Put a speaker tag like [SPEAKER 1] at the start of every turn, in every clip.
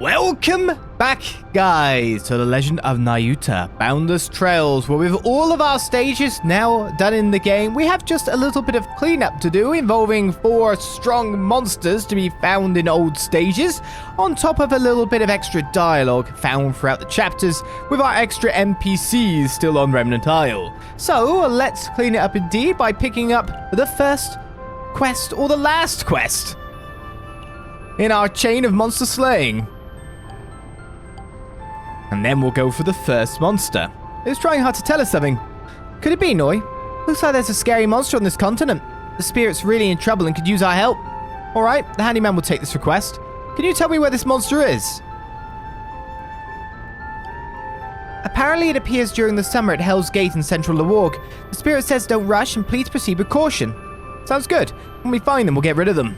[SPEAKER 1] Welcome back, guys, to the Legend of Nayuta, Boundless Trails, where with all of our stages now done in the game, we have just a little bit of cleanup to do, involving 4 strong monsters to be found in old stages, on top of a little bit of extra dialogue found throughout the chapters, with our extra NPCs still on Remnant Isle. So, let's clean it up indeed by picking up the first quest, or the last quest, in our chain of monster slaying. And then we'll go for the first monster. It's trying hard to tell us something. Could it be, Noi? Looks like there's a scary monster on this continent. The spirit's really in trouble and could use our help. Alright, the handyman will take this request. Can you tell me where this monster is? Apparently it appears during the summer at Hell's Gate in central Lewarg. The spirit says don't rush and please proceed with caution. Sounds good. When we find them, we'll get rid of them.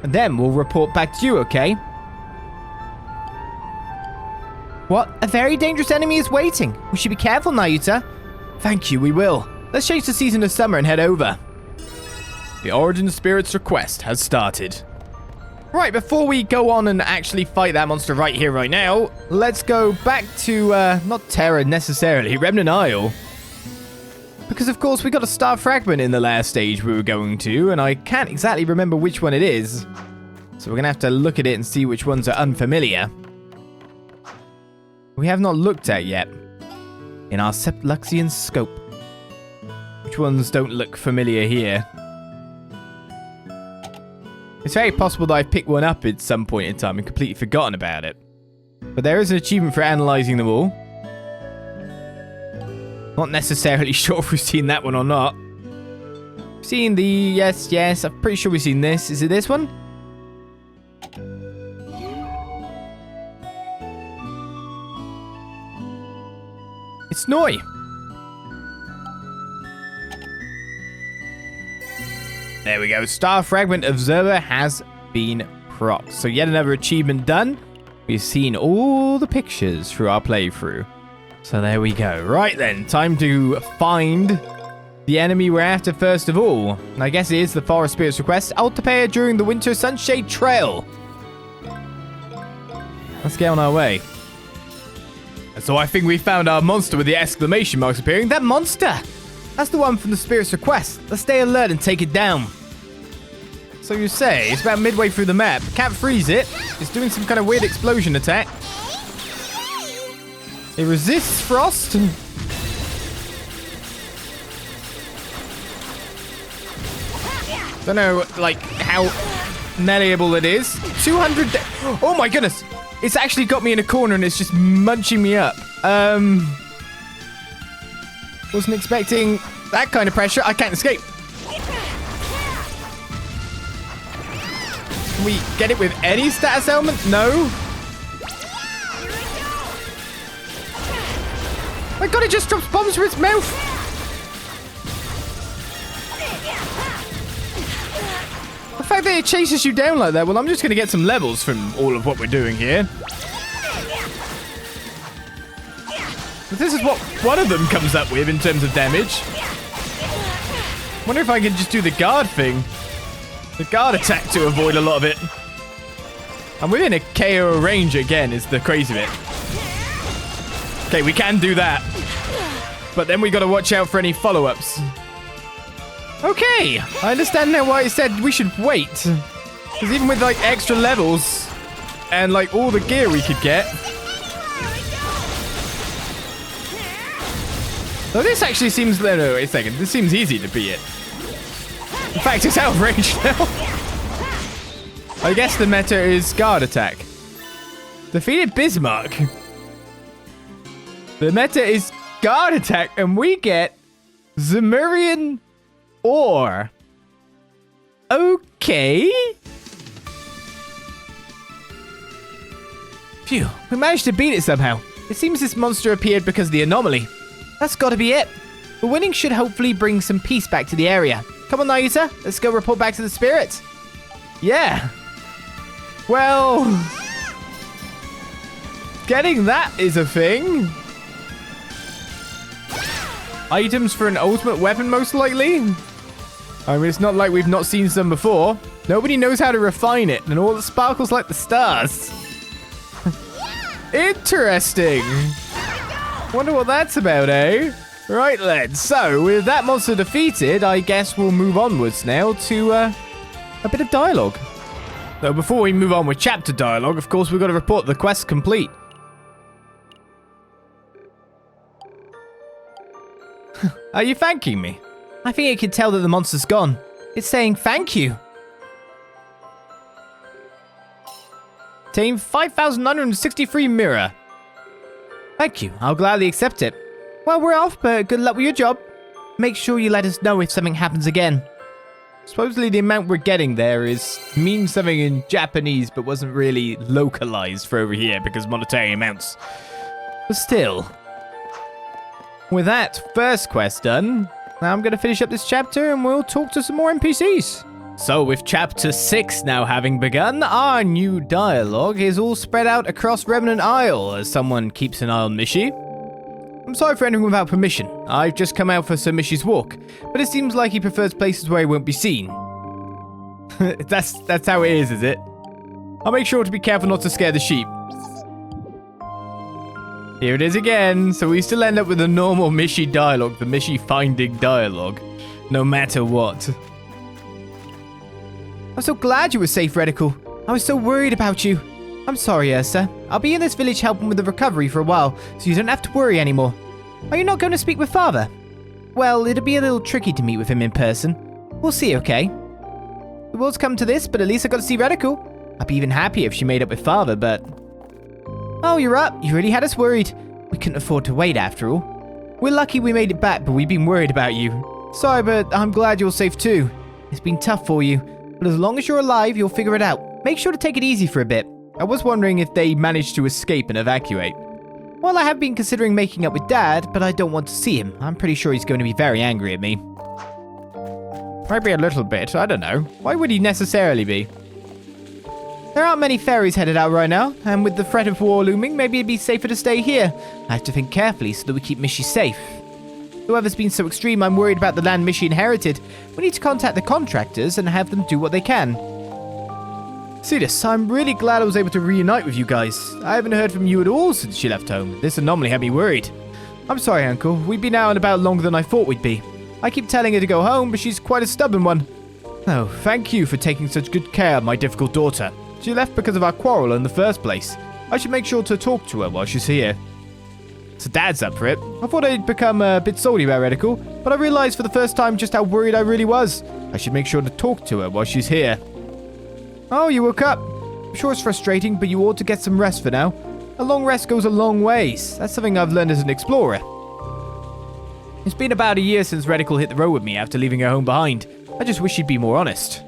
[SPEAKER 1] And then we'll report back to you, okay? What? A very dangerous enemy is waiting. We should be careful, Nayuta. Thank you, we will. Let's change the season of summer and head over. The Origin Spirit's request has started. Right, before we go on and actually fight that monster right here, right now, let's go back to, not Terra necessarily, Remnant Isle. Because, of course, we got a star fragment in the last stage we were going to, and I can't exactly remember which one it is. So we're going to have to look at it and see which ones are unfamiliar. We have not looked at yet in our Septluxian scope. Which ones don't look familiar here? It's very possible that I've picked one up at some point in time and completely forgotten about it. But there is an achievement for analysing them all. Not necessarily sure if we've seen that one or not. We've seen the... Yes, I'm pretty sure we've seen this. Is it this one? It's Noi. There we go. Star Fragment Observer has been procced. So yet another achievement done. We've seen all the pictures through our playthrough. So there we go. Right then, time to find the enemy we're after first of all. And I guess it is the Forest Spirit's request. Altipair during the Winter Sunshade Trail. Let's get on our way. So I think we found our monster with the exclamation marks appearing. That monster! That's the one from the Spirit's request. Let's stay alert and take it down. So you say, it's about midway through the map. Can't freeze it. It's doing some kind of weird explosion attack. It resists frost. Don't know, like, how malleable it is. 200... Oh my goodness! It's actually got me in a corner and it's just munching me up. Wasn't expecting that kind of pressure. I can't escape. Can we get it with any status element? No. My god, it just drops bombs from its mouth. The fact that it chases you down like that, well, I'm just going to get some levels from all of what we're doing here. But this is what one of them comes up with in terms of damage. Wonder if I can just do the guard thing. The guard attack to avoid a lot of it. I'm within a KO range again, is the crazy bit. Okay, we can do that. But then we got to watch out for any follow-ups. Okay, I understand now why it said we should wait. Because even with, like, extra levels and, like, all the gear we could get. So this actually seems... No, wait a second. This seems easy to beat it. In fact, it's out of range now. I guess the meta is guard attack. Defeated Bismarck. The meta is guard attack, and we get Zemurian ore. Okay. Phew, we managed to beat it somehow. It seems this monster appeared because of the anomaly. That's gotta be it. The winning should hopefully bring some peace back to the area. Come on, Nayuta. Let's go report back to the spirits. Yeah. Well, getting that is a thing. Items for an ultimate weapon, most likely. I mean, it's not like we've not seen some before. Nobody knows how to refine it, and all that sparkles like the stars. Interesting. Wonder what that's about, eh? Right then, so with that monster defeated, I guess we'll move onwards now to a bit of dialogue. Though before we move on with chapter dialogue, of course, we've got to report the quest complete. Are you thanking me? I think it can tell that the monster's gone. It's saying thank you. Team 5,963 mirror. Thank you. I'll gladly accept it. Well, we're off, but good luck with your job. Make sure you let us know if something happens again. Supposedly the amount we're getting there means something in Japanese, but wasn't really localized for over here because monetary amounts. But still. With that first quest done, now I'm going to finish up this chapter and we'll talk to some more NPCs. So with chapter 6 now having begun, our new dialogue is all spread out across Remnant Isle as someone keeps an eye on Mishi. I'm sorry for entering without permission. I've just come out for Sir Mishi's walk, but it seems like he prefers places where he won't be seen. That's how it is it? I'll make sure to be careful not to scare the sheep. Here it is again, so we still end up with the normal Mishi dialogue, the Mishi finding dialogue, no matter what. I'm so glad you were safe, Reticle. I was so worried about you. I'm sorry, Ursa. I'll be in this village helping with the recovery for a while, so you don't have to worry anymore. Are you not going to speak with Father? Well, it'll be a little tricky to meet with him in person. We'll see, okay? The world's come to this, but at least I got to see Reticle. I'd be even happier if she made up with Father, but... Oh, you're up. You really had us worried. We couldn't afford to wait, after all. We're lucky we made it back, but we've been worried about you. Sorry, but I'm glad you're safe too. It's been tough for you. But as long as you're alive, you'll figure it out. Make sure to take it easy for a bit. I was wondering if they managed to escape and evacuate. Well, I have been considering making up with Dad, but I don't want to see him. I'm pretty sure he's going to be very angry at me. Maybe a little bit, I don't know. Why would he necessarily be? There aren't many ferries headed out right now, and with the threat of war looming, maybe it'd be safer to stay here. I have to think carefully so that we keep Mishi safe. Whoever's been so extreme, I'm worried about the land Mishi inherited. We need to contact the contractors and have them do what they can. Cetus, I'm really glad I was able to reunite with you guys. I haven't heard from you at all since you left home. This anomaly had me worried. I'm sorry, Uncle. We've been out and about longer than I thought we'd be. I keep telling her to go home, but she's quite a stubborn one. Oh, thank you for taking such good care of my difficult daughter. She left because of our quarrel in the first place. I should make sure to talk to her while she's here. So Dad's up for it. I thought I'd become a bit salty about Reticle, but I realized for the first time just how worried I really was. I should make sure to talk to her while she's here. Oh, you woke up. I'm sure it's frustrating, but you ought to get some rest for now. A long rest goes a long ways. That's something I've learned as an explorer. It's been about a year since Reticle hit the road with me after leaving her home behind. I just wish she'd be more honest.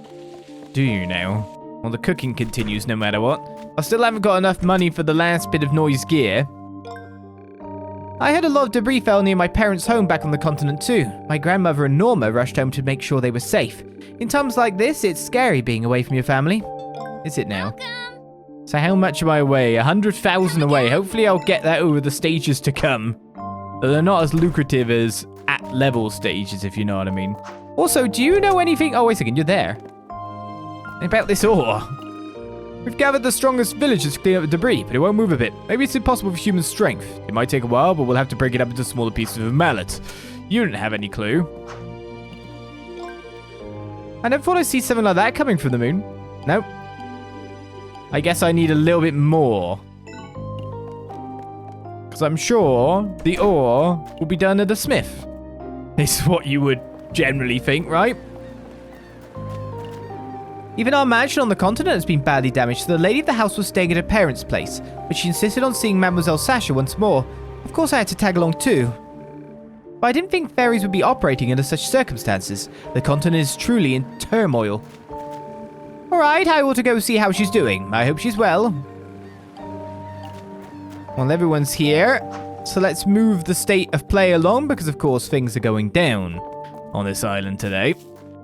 [SPEAKER 1] Do you now? Well, the cooking continues no matter what. I still haven't got enough money for the last bit of noise gear. I heard a lot of debris fell near my parents' home back on the continent too. My grandmother and Norma rushed home to make sure they were safe. In times like this, it's scary being away from your family. Is it now? Welcome. So how much am I away? 100,000 away. Hopefully I'll get that over the stages to come. But they're not as lucrative as at-level stages, if you know what I mean. Also, do you know anything... Oh, wait a second, you're there. About this ore. We've gathered the strongest villagers to clean up the debris, but it won't move a bit. Maybe it's impossible for human strength. It might take a while, but we'll have to break it up into smaller pieces with a mallet. You didn't have any clue. I never thought I'd see something like that coming from the moon. Nope. I guess I need a little bit more. Because I'm sure the ore will be done at a smith. This is what you would generally think, right? Even our mansion on the continent has been badly damaged, so the lady of the house was staying at her parents' place, but she insisted on seeing Mademoiselle Sasha once more. Of course I had to tag along too. But I didn't think ferries would be operating under such circumstances. The continent is truly in turmoil. Alright, I ought to go see how she's doing. I hope she's well. Well, everyone's here, so let's move the state of play along, because of course things are going down on this island today.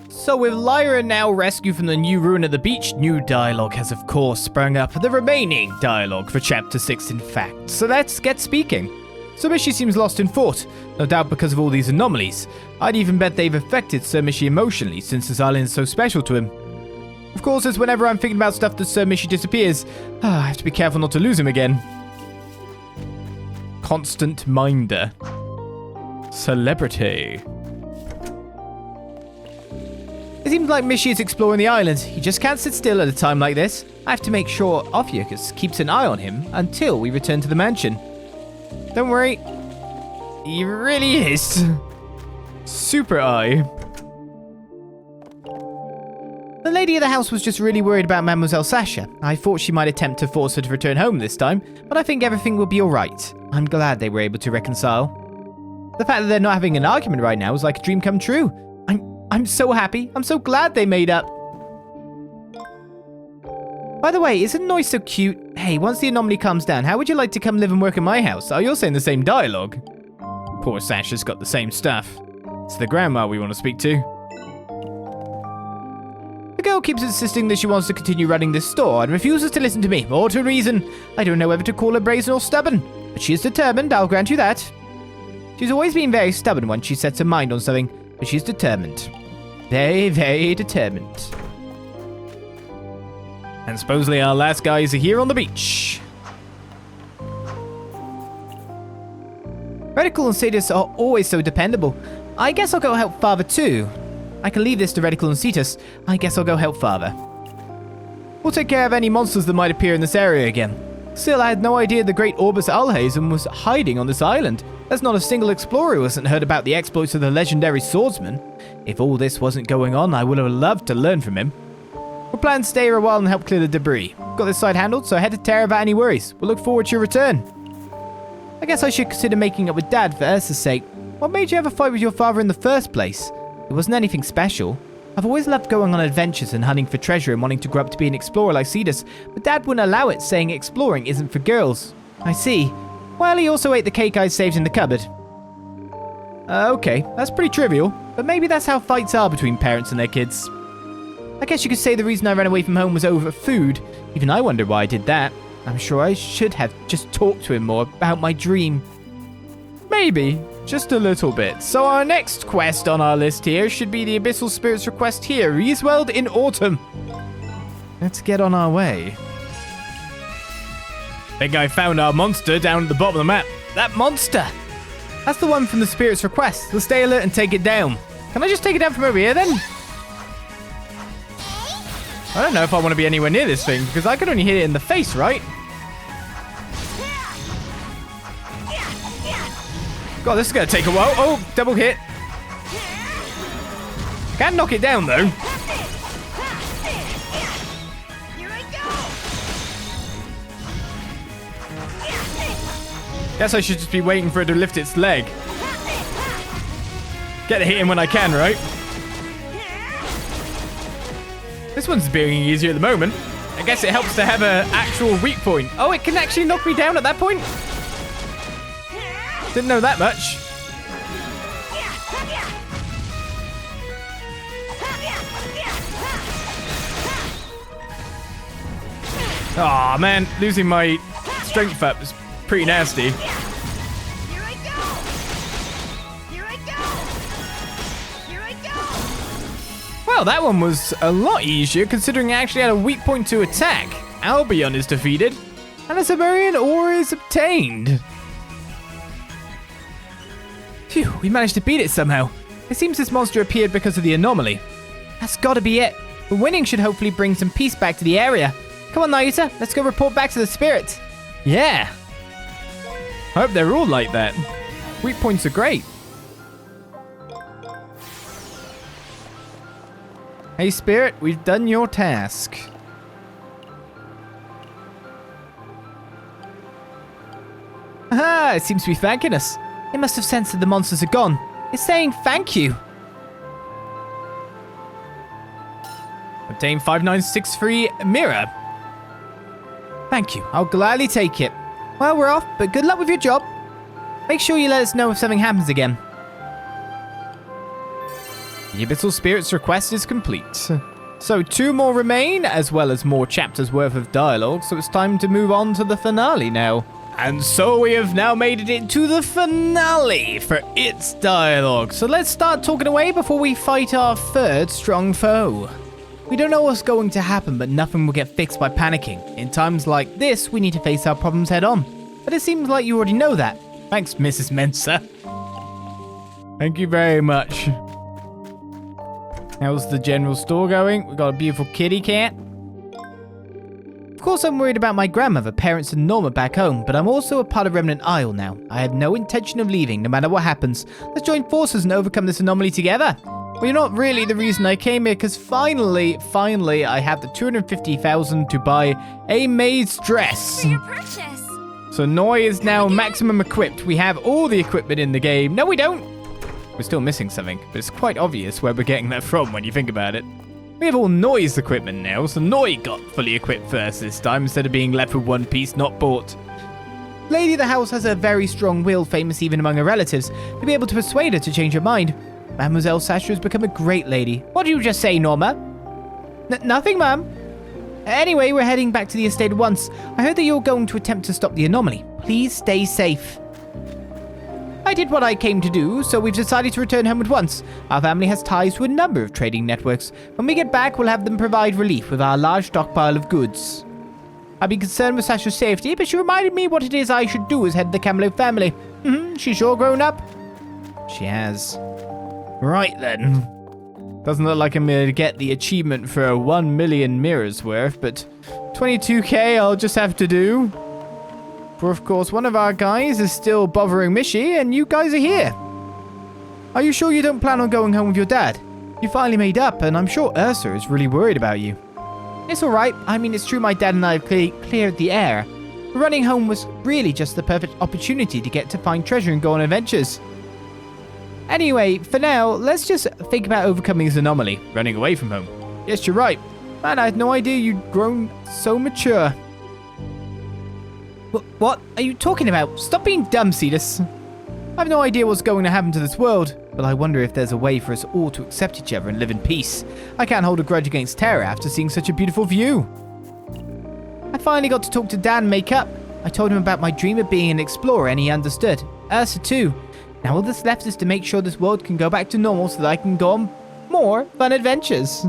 [SPEAKER 1] So with Lyra now rescued from the new ruin at the beach, new dialogue has of course sprung up. The remaining dialogue for chapter 6 in fact. So let's get speaking. Sir Mishi seems lost in thought, no doubt because of all these anomalies. I'd even bet they've affected Sir Mishi emotionally since this island is so special to him. Of course, it's whenever I'm thinking about stuff that Sir Mishi disappears, I have to be careful not to lose him again. Constant minder. Celebrity. It seems like Mishi is exploring the island. He just can't sit still at a time like this. I have to make sure Ophiuchus keeps an eye on him until we return to the mansion. Don't worry. He really is. Super eye. The lady of the house was just really worried about Mademoiselle Sasha. I thought she might attempt to force her to return home this time, but I think everything will be alright. I'm glad they were able to reconcile. The fact that they're not having an argument right now is like a dream come true. I'm so happy. I'm so glad they made up. By the way, isn't Noi so cute? Hey, once the anomaly calms down, how would you like to come live and work in my house? Oh, you're saying the same dialogue. Poor Sasha's got the same stuff. It's the grandma we want to speak to. The girl keeps insisting that she wants to continue running this store and refuses to listen to me, or to reason. I don't know whether to call her brazen or stubborn, but she is determined, I'll grant you that. She's always been very stubborn once she sets her mind on something, but she's determined. Very, very determined. And supposedly our last guys are here on the beach. Reticle and Cetus are always so dependable. I guess I'll go help Father too. I can leave this to Reticle and Cetus. I guess I'll go help Father. We'll take care of any monsters that might appear in this area again. Still, I had no idea the great Orbis Alhazen was hiding on this island. There's not a single explorer who hasn't heard about the exploits of the legendary swordsman. If all this wasn't going on, I would have loved to learn from him. We'll plan to stay here a while and help clear the debris. Got this side handled, so head to Terra without any worries. We'll look forward to your return. I guess I should consider making up with Dad for Ursa's sake. What made you have a fight with your father in the first place? It wasn't anything special. I've always loved going on adventures and hunting for treasure and wanting to grow up to be an explorer like Cetus, but Dad wouldn't allow it, saying exploring isn't for girls. I see. Well, he also ate the cake I saved in the cupboard. Okay, that's pretty trivial, but maybe that's how fights are between parents and their kids. I guess you could say the reason I ran away from home was over food. Even I wonder why I did that. I'm sure I should have just talked to him more about my dream. Maybe. Just a little bit. So our next quest on our list here should be the Abyssal Spirits request here, Riesweld in Autumn. Let's get on our way. Think I found our monster down at the bottom of the map. That monster! That's the one from the Spirits request. Let's stay alert and take it down. Can I just take it down from over here then? I don't know if I want to be anywhere near this thing, because I could only hit it in the face, right? God, this is going to take a while. Oh, double hit. Can't knock it down, though. Guess I should just be waiting for it to lift its leg. Get the hit in when I can, right? This one's being easier at the moment. I guess it helps to have an actual weak point. Oh, it can actually knock me down at that point? Didn't know that much. Aw, man, losing my strength up is pretty nasty. Well, that one was a lot easier considering it actually had a weak point to attack. Albion is defeated, and a Cimmerian ore is obtained. Phew, we managed to beat it somehow. It seems this monster appeared because of the anomaly. That's gotta be it. The winning should hopefully bring some peace back to the area. Come on, Nayuta, let's go report back to the spirits. Yeah. I hope they're all like that. Weak points are great. Hey, Spirit, we've done your task. Aha, it seems to be thanking us. It must have sensed that the monsters are gone. It's saying thank you. Obtain 5963 mirror. Thank you. I'll gladly take it. Well, we're off, but good luck with your job. Make sure you let us know if something happens again. The Abyssal Spirits request is complete. So 2 more remain, as well as more chapters worth of dialogue, so it's time to move on to the finale now. And so we have now made it into the finale for its dialogue. So let's start talking away before we fight our third strong foe. We don't know what's going to happen, but nothing will get fixed by panicking. In times like this, we need to face our problems head on. But it seems like you already know that. Thanks, Mrs. Mensa. Thank you very much. How's the general store going? We've got a beautiful kitty cat. Of course, I'm worried about my grandmother, parents, and Norma back home, but I'm also a part of Remnant Isle now. I have no intention of leaving, no matter what happens. Let's join forces and overcome this anomaly together. Well, you're not really the reason I came here, because finally, I have the 250,000 to buy a maid's dress.
[SPEAKER 2] For your purchase.
[SPEAKER 1] So Noi is now maximum equipped. We have all the equipment in the game. No, we don't. We're still missing something, but it's quite obvious where we're getting that from when you think about it. We have all Noi's equipment now, so Noi got fully equipped first this time instead of being left with one piece not bought. Lady of the house has a very strong will, famous even among her relatives, to be able to persuade her to change her mind. Mademoiselle Sasha has become a great lady. What did you just say, Norma? Nothing, ma'am. Anyway, we're heading back to the estate at once. I heard that you're going to attempt to stop the anomaly. Please stay safe. I did what I came to do, so we've decided to return home at once. Our family has ties to a number of trading networks. When we get back, we'll have them provide relief with our large stockpile of goods. I've been concerned with Sasha's safety, but she reminded me what it is I should do as head of the Camelot family. She's sure grown up. She has. Right then. Doesn't look like I'm going to get the achievement for 1 million mirrors worth, but 22k I'll just have to do. For of course, one of our guys is still bothering Mishi, and you guys are here. Are you sure you don't plan on going home with your dad? You finally made up, and I'm sure Ursa is really worried about you. It's alright. I mean, it's true my dad and I have cleared the air. Running home was really just the perfect opportunity to get to find treasure and go on adventures. Anyway, for now, let's just think about overcoming this anomaly, running away from home. Yes, you're right. Man, I had no idea you'd grown so mature. What are you talking about? Stop being dumb, Cetus. I have no idea what's going to happen to this world, but I wonder if there's a way for us all to accept each other and live in peace. I can't hold a grudge against Terra after seeing such a beautiful view. I finally got to talk to Dan and make up. I told him about my dream of being an explorer, and he understood. Ursa too. Now all that's left is to make sure this world can go back to normal so that I can go on more fun adventures.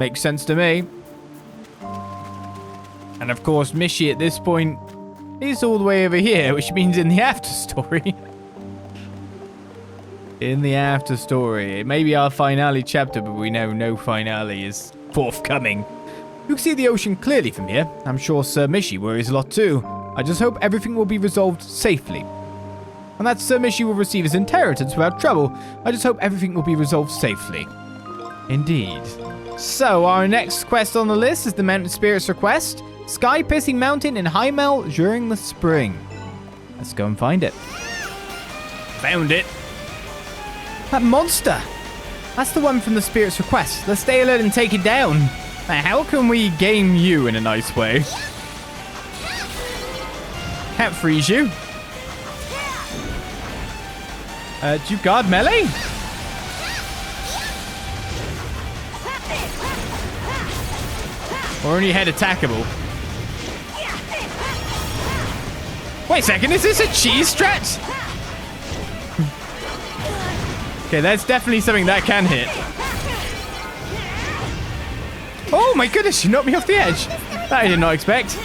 [SPEAKER 1] Makes sense to me. And of course, Mishi at this point is all the way over here, which means in the after story. In the after story. It may be our finale chapter, but we know no finale is forthcoming. You can see the ocean clearly from here. I'm sure Sir Mishi worries a lot too. I just hope everything will be resolved safely. And that Sir Mishi will receive his inheritance without trouble. I just hope everything will be resolved safely. Indeed. So, our next quest on the list is the Mountain Spirit's request. Sky-piercing mountain in Highmel during the spring. Let's go and find it. Found it. That monster. That's the one from the Spirit's request. Let's stay alert and take it down. Now, how can we game you in a nice way? Can't freeze you. Do you guard melee? Or only head attackable? Wait a second, is this a cheese strat? Okay, that's definitely something that can hit. Oh my goodness, you knocked me off the edge. That I did not expect.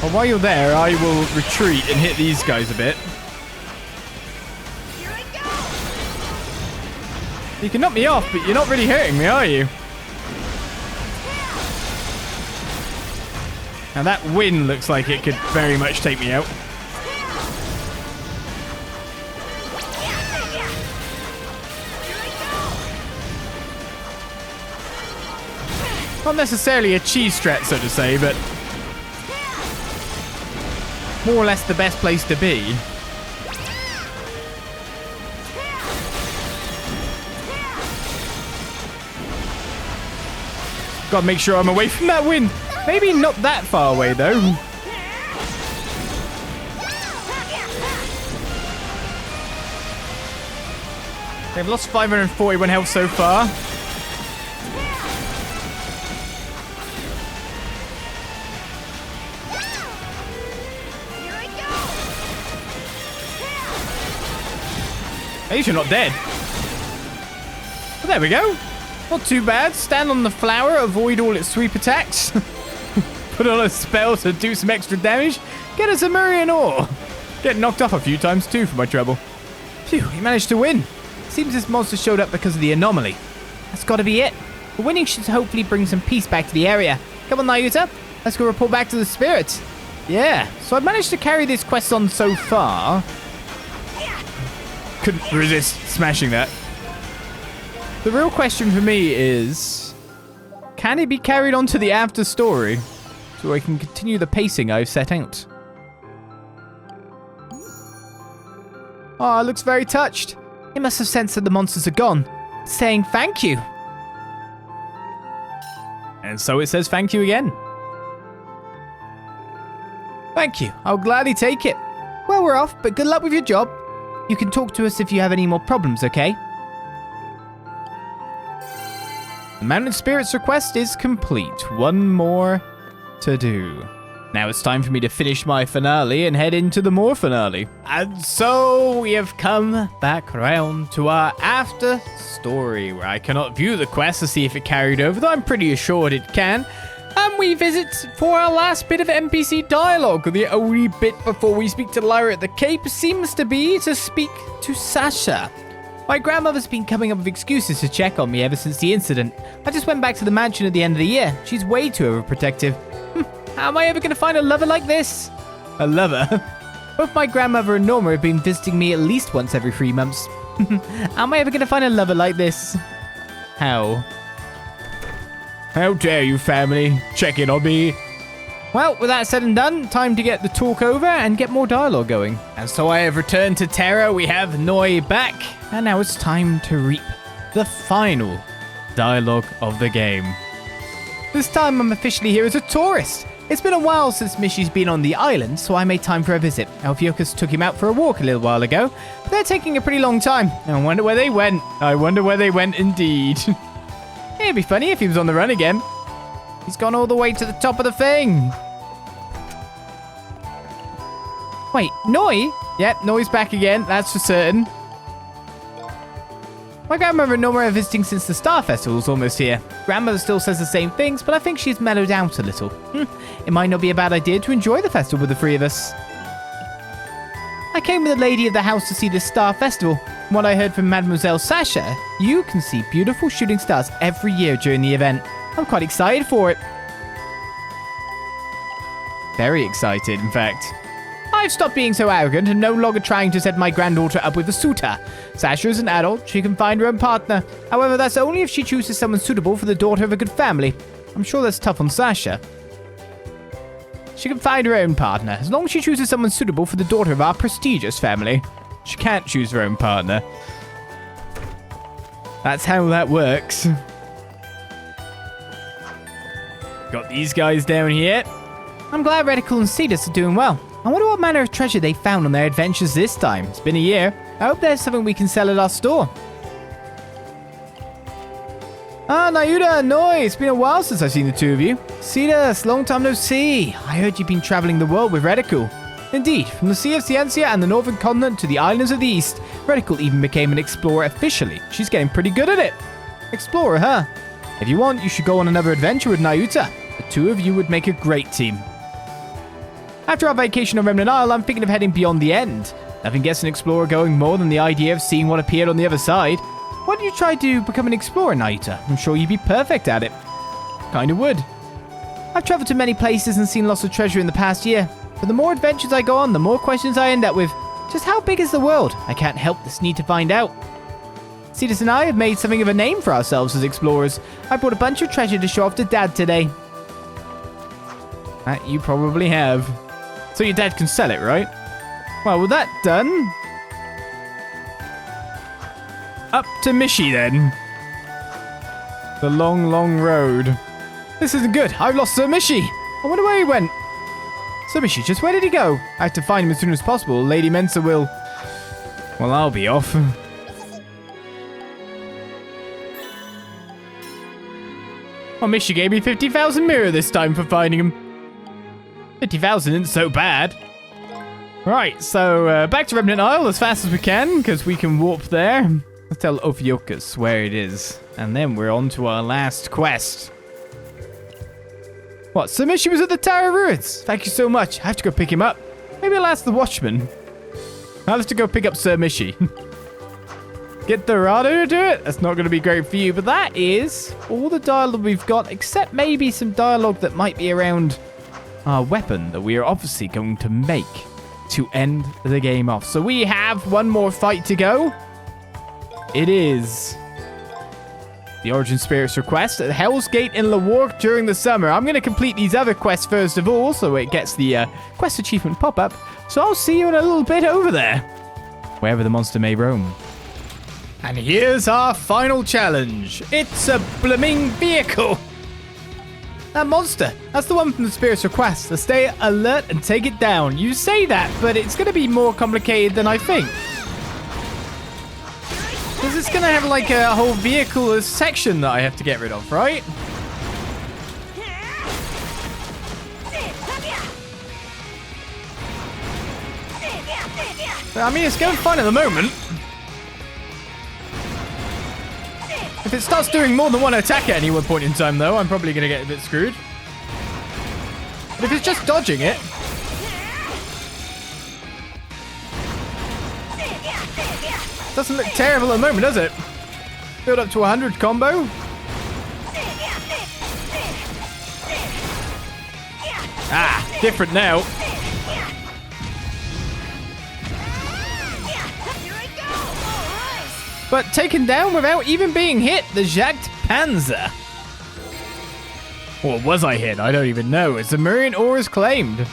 [SPEAKER 1] Well, while you're there, I will retreat and hit these guys a bit. You can knock me off, but you're not really hurting me, are you? Now that wind looks like it could very much take me out. Not necessarily a cheese strat, so to say, but more or less the best place to be. Gotta make sure I'm away from that wind. Maybe not that far away, though. They've lost 541 health so far. At least you're not dead. Well, there we go. Not too bad. Stand on the flower, avoid all its sweep attacks. Put on a spell to do some extra damage. Get us a Murian ore. Get knocked off a few times too for my trouble. Phew, we managed to win. Seems this monster showed up because of the anomaly. That's got to be it. The winning should hopefully bring some peace back to the area. Come on, Nayuta. Let's go report back to the spirits. Yeah, so I've managed to carry this quest on so far. Couldn't resist smashing that. The real question for me is, can it be carried on to the after story so I can continue the pacing I've set out? Oh, it looks very touched. It must have sensed that the monsters are gone, saying thank you. And so it says thank you again. Thank you. I'll gladly take it. Well, we're off, but good luck with your job. You can talk to us if you have any more problems, okay? The Mountain Spirit's request is complete. One more to do. Now it's time for me to finish my finale and head into the more finale. And so we have come back round to our after story, where I cannot view the quest to see if it carried over, though I'm pretty assured it can. And we visit for our last bit of NPC dialogue. The only bit before we speak to Lyra at the Cape seems to be to speak to Sasha. My grandmother's been coming up with excuses to check on me ever since the incident. I just went back to the mansion at the end of the year. She's way too overprotective. How am I ever going to find a lover like this? A lover? Both my grandmother and Norma have been visiting me at least once every 3 months. How am I ever going to find a lover like this? How? How dare you, family, check in on me. Well, with that said and done, time to get the talk over and get more dialogue going. And so I have returned to Terra, we have Noi back, and now it's time to reap the final dialogue of the game. This time I'm officially here as a tourist. It's been a while since Mishy's been on the island, so I made time for a visit. Elfiokus took him out for a walk a little while ago. They're taking a pretty long time. I wonder where they went. I wonder where they went indeed. It'd be funny if he was on the run again. He's gone all the way to the top of the thing. Wait, Noi? Yep, Noi's back again, that's for certain. My grandmother and Norma are visiting since the Star Festival's almost here. Grandmother still says the same things, but I think she's mellowed out a little. It might not be a bad idea to enjoy the festival with the 3 of us. I came with a lady of the house to see this Star Festival. From what I heard from Mademoiselle Sasha, you can see beautiful shooting stars every year during the event. I'm quite excited for it. Very excited, in fact. I've stopped being so arrogant and no longer trying to set my granddaughter up with a suitor. Sasha is an adult, she can find her own partner. However, that's only if she chooses someone suitable for the daughter of a good family. I'm sure that's tough on Sasha. She can find her own partner, as long as she chooses someone suitable for the daughter of our prestigious family. She can't choose her own partner. That's how that works. Got these guys down here. I'm glad Reticle and Cetus are doing well. I wonder what manner of treasure they found on their adventures this time. It's been a year. I hope there's something we can sell at our store. Ah, Nayuta and Noi, it's been a while since I've seen the 2 of you. Cetus, long time no see. I heard you've been traveling the world with Reticle. Indeed, from the Sea of Ciencia and the Northern Continent to the islands of the East, Reticle even became an explorer officially. She's getting pretty good at it. Explorer, huh? If you want, you should go on another adventure with Nayuta. The 2 of you would make a great team. After our vacation on Remnant Isle, I'm thinking of heading beyond the end. Nothing gets an explorer going more than the idea of seeing what appeared on the other side. Why don't you try to become an explorer, Nayuta? I'm sure you'd be perfect at it. Kinda would. I've traveled to many places and seen lots of treasure in the past year. But the more adventures I go on, the more questions I end up with. Just how big is the world? I can't help this need to find out. Cetus and I have made something of a name for ourselves as explorers. I brought a bunch of treasure to show off to Dad today. That you probably have. So your dad can sell it, right? Well, with that done... up to Mishy, then. The long, long road. This isn't good. I've lost Sir Mishy. I wonder where he went. Sir Mishy, just where did he go? I have to find him as soon as possible. Lady Mensa will... well, I'll be off. Well, Mishy gave me 50,000 mirror this time for finding him. 50,000 isn't so bad. Right, so back to Remnant Isle as fast as we can, because we can warp there. Let's tell Ophiokus where it is. And then we're on to our last quest. What? Samishi was at the Tower of Ruins. Thank you so much. I have to go pick him up. Maybe I'll ask the watchman. I'll have to go pick up Sir Mishi. Get Dorado to do it? That's not going to be great for you, but that is all the dialogue we've got, except maybe some dialogue that might be around our weapon that we are obviously going to make to end the game off. So we have one more fight to go. It is the Origin Spirits request at Hell's Gate in Lewark during the summer. I'm going to complete these other quests first of all, so it gets the quest achievement pop-up. So I'll see you in a little bit over there, wherever the monster may roam. And here's our final challenge. It's a blooming vehicle. That monster, that's the one from the Spirit's request. So stay alert and take it down. You say that, but it's going to be more complicated than I think. Because it's going to have like a whole vehicle section that I have to get rid of, right? I mean, it's going fine at the moment. If it starts doing more than one attack at any one point in time, though, I'm probably going to get a bit screwed. But if it's just dodging it... doesn't look terrible at the moment, does it? Build up to 100 combo. Ah, different now. But taken down without even being hit, the Jagd Panzer. Or was I hit? I don't even know. As the Murian ore is claimed.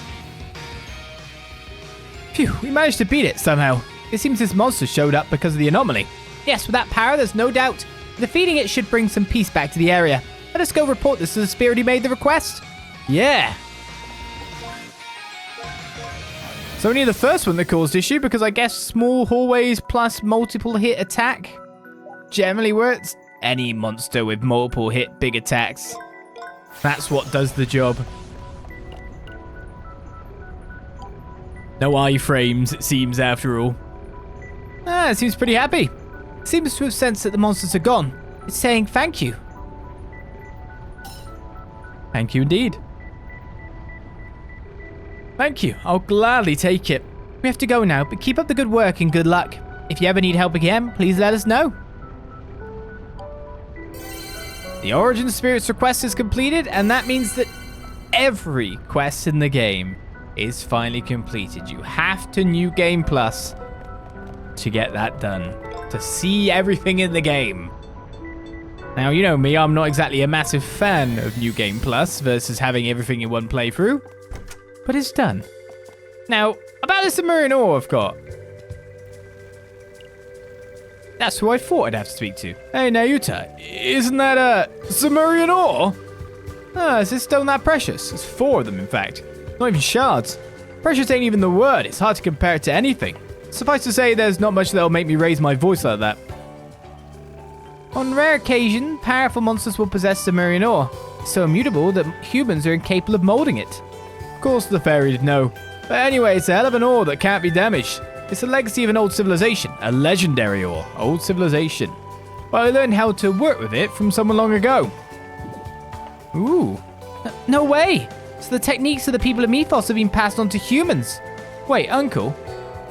[SPEAKER 1] Phew, we managed to beat it somehow. It seems this monster showed up because of the anomaly. Yes, with that power, there's no doubt. Defeating it should bring some peace back to the area. Let us go report this to the spirit who made the request. Yeah. It's only the first one that caused issue because I guess small hallways plus multiple hit attack generally works. Any monster with multiple hit big attacks. That's what does the job. No iframes, it seems, after all. Ah, it seems pretty happy. It seems to have sensed that the monsters are gone. It's saying thank you. Thank you indeed. Thank you. I'll gladly take it. We have to go now, but keep up the good work and good luck. If you ever need help again, please let us know. The Origin Spirits request is completed, and that means that every quest in the game is finally completed. You have to New Game Plus to get that done, to see everything in the game. Now, you know me, I'm not exactly a massive fan of New Game Plus versus having everything in one playthrough. But it's done. Now, about this Murian ore I've got. That's who I thought I'd have to speak to. Hey, Nayuta, isn't that a Zemurian ore? Ah, is this stone that precious? It's 4 of them, in fact. Not even shards. Precious ain't even the word. It's hard to compare it to anything. Suffice to say, there's not much that'll make me raise my voice like that. On rare occasion, powerful monsters will possess Zemurian ore. It's so immutable that humans are incapable of molding it. Of course the fairy did know. But anyway, it's a hell of an ore that can't be damaged. It's a legacy of an old civilization, a legendary ore, old civilization. But I learned how to work with it from someone long ago. Ooh, no way! So the techniques of the people of Mythos have been passed on to humans. Wait, uncle,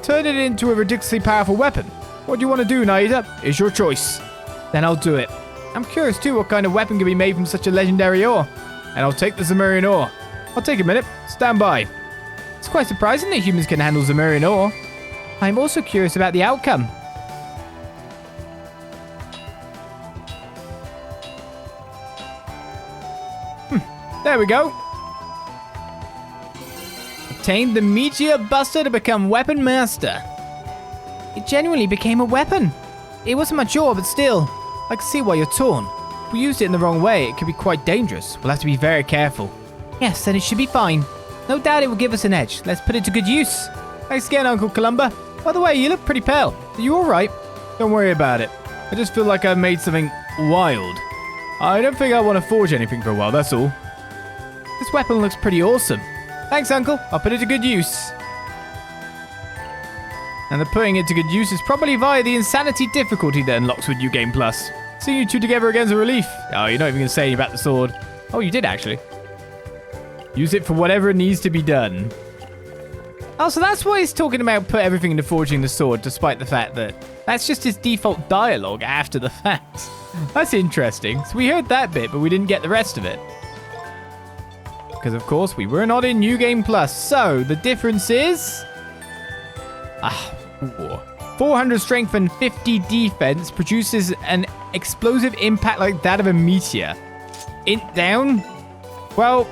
[SPEAKER 1] turn it into a ridiculously powerful weapon. What do you want to do, Nayuta? It's your choice. Then I'll do it. I'm curious too what kind of weapon can be made from such a legendary ore. And I'll take the Zemurian ore. I'll take a minute. Stand by. It's quite surprising that humans can handle Zemurian ore. I'm also curious about the outcome. There we go. Obtained the Meteor Buster to become Weapon Master. It genuinely became a weapon. It wasn't much ore, but still. I can see why you're torn. If we used it in the wrong way, it could be quite dangerous. We'll have to be very careful. Yes, then it should be fine. No doubt it will give us an edge. Let's put it to good use. Thanks again, Uncle Columba. By the way, you look pretty pale. Are you alright? Don't worry about it. I just feel like I've made something wild. I don't think I want to forge anything for a while, that's all. This weapon looks pretty awesome. Thanks, Uncle. I'll put it to good use. And the putting it to good use is probably via the insanity difficulty that unlocks with New Game Plus. Seeing you two together again is a relief. Oh, you're not even going to say anything about the sword. Oh, you did, actually. Use it for whatever needs to be done. Oh, so that's why he's talking about put everything into forging the sword, despite the fact that that's just his default dialogue after the fact. That's interesting. So we heard that bit, but we didn't get the rest of it. Because, of course, we were not in New Game Plus. So the difference is... 400 strength and 50 defense produces an explosive impact like that of a meteor. Int down? Well,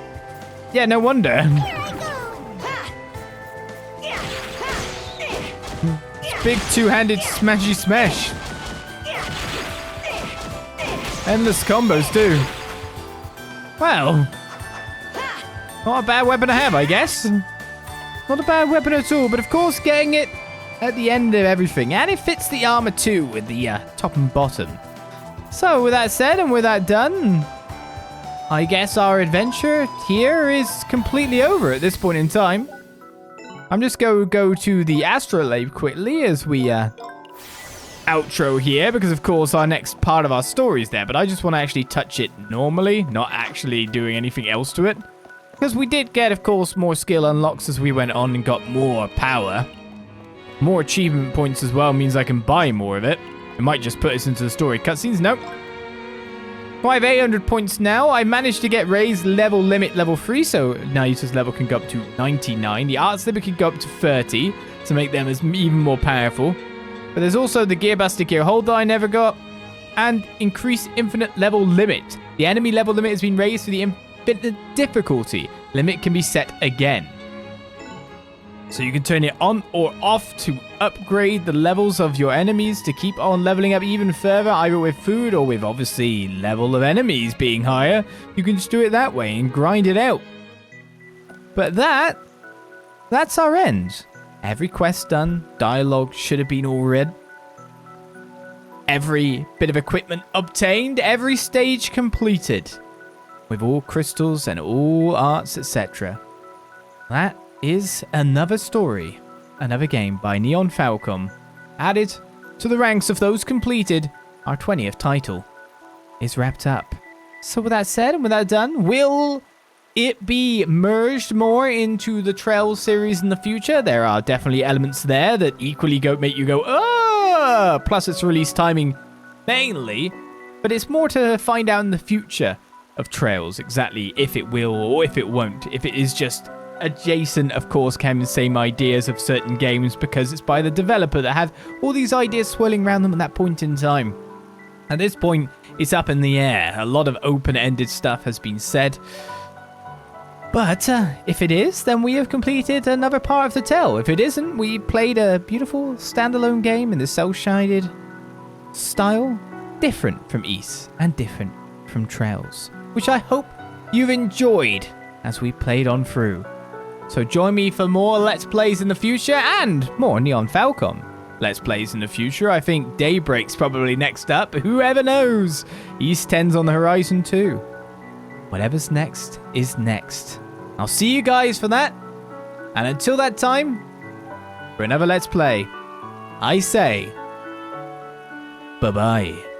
[SPEAKER 1] yeah, no wonder. Big two-handed smashy smash. Endless combos too. Well, not a bad weapon to have, I guess. Not a bad weapon at all, but of course getting it at the end of everything. And it fits the armor too with the top and bottom. So with that said and with that done, I guess our adventure here is completely over at this point in time. I'm just going to go to the astrolabe quickly as we outro here, because of course our next part of our story is there, but I just want to actually touch it normally, not actually doing anything else to it. Because we did get, of course, more skill unlocks as we went on and got more power. More achievement points as well means I can buy more of it. It might just put us into the story cutscenes. Nope. I have 800 points now. I managed to get raised level limit level 3, so Nayuta's level can go up to 99. The arts limit can go up to 30 to make them as even more powerful. But there's also the Gearbuster Gear Hold that I never got, and increase infinite level limit. The enemy level limit has been raised for the infinite difficulty. Limit can be set again. So you can turn it on or off to upgrade the levels of your enemies to keep on leveling up even further, either with food or with obviously level of enemies being higher. You can just do it that way and grind it out. But that's our end. Every quest done, dialogue should have been all read. Every bit of equipment obtained, every stage completed. With all crystals and all arts, etc. That is another story, another game by Nihon Falcom. Added to the ranks of those completed, our 20th title is wrapped up. So with that said and with that done, will it be merged more into the Trails series in the future? There are definitely elements there that equally make you go, ah! Plus its release timing mainly, but it's more to find out in the future of Trails exactly if it will or if it won't. If it is just adjacent, of course, can the same ideas of certain games because it's by the developer that have all these ideas swirling around them at that point in time. At this point, it's up in the air. A lot of open-ended stuff has been said. But if it is, then we have completed another part of the tale. If it isn't, we played a beautiful standalone game in the cel-shaded style, different from Ys and different from Trails, which I hope you've enjoyed as we played on through. So join me for more Let's Plays in the future and more Nihon Falcom Let's Plays in the future. I think Daybreak's probably next up. Whoever knows? Ys 10's on the horizon too. Whatever's next is next. I'll see you guys for that. And until that time, for another Let's Play, I say, bye-bye.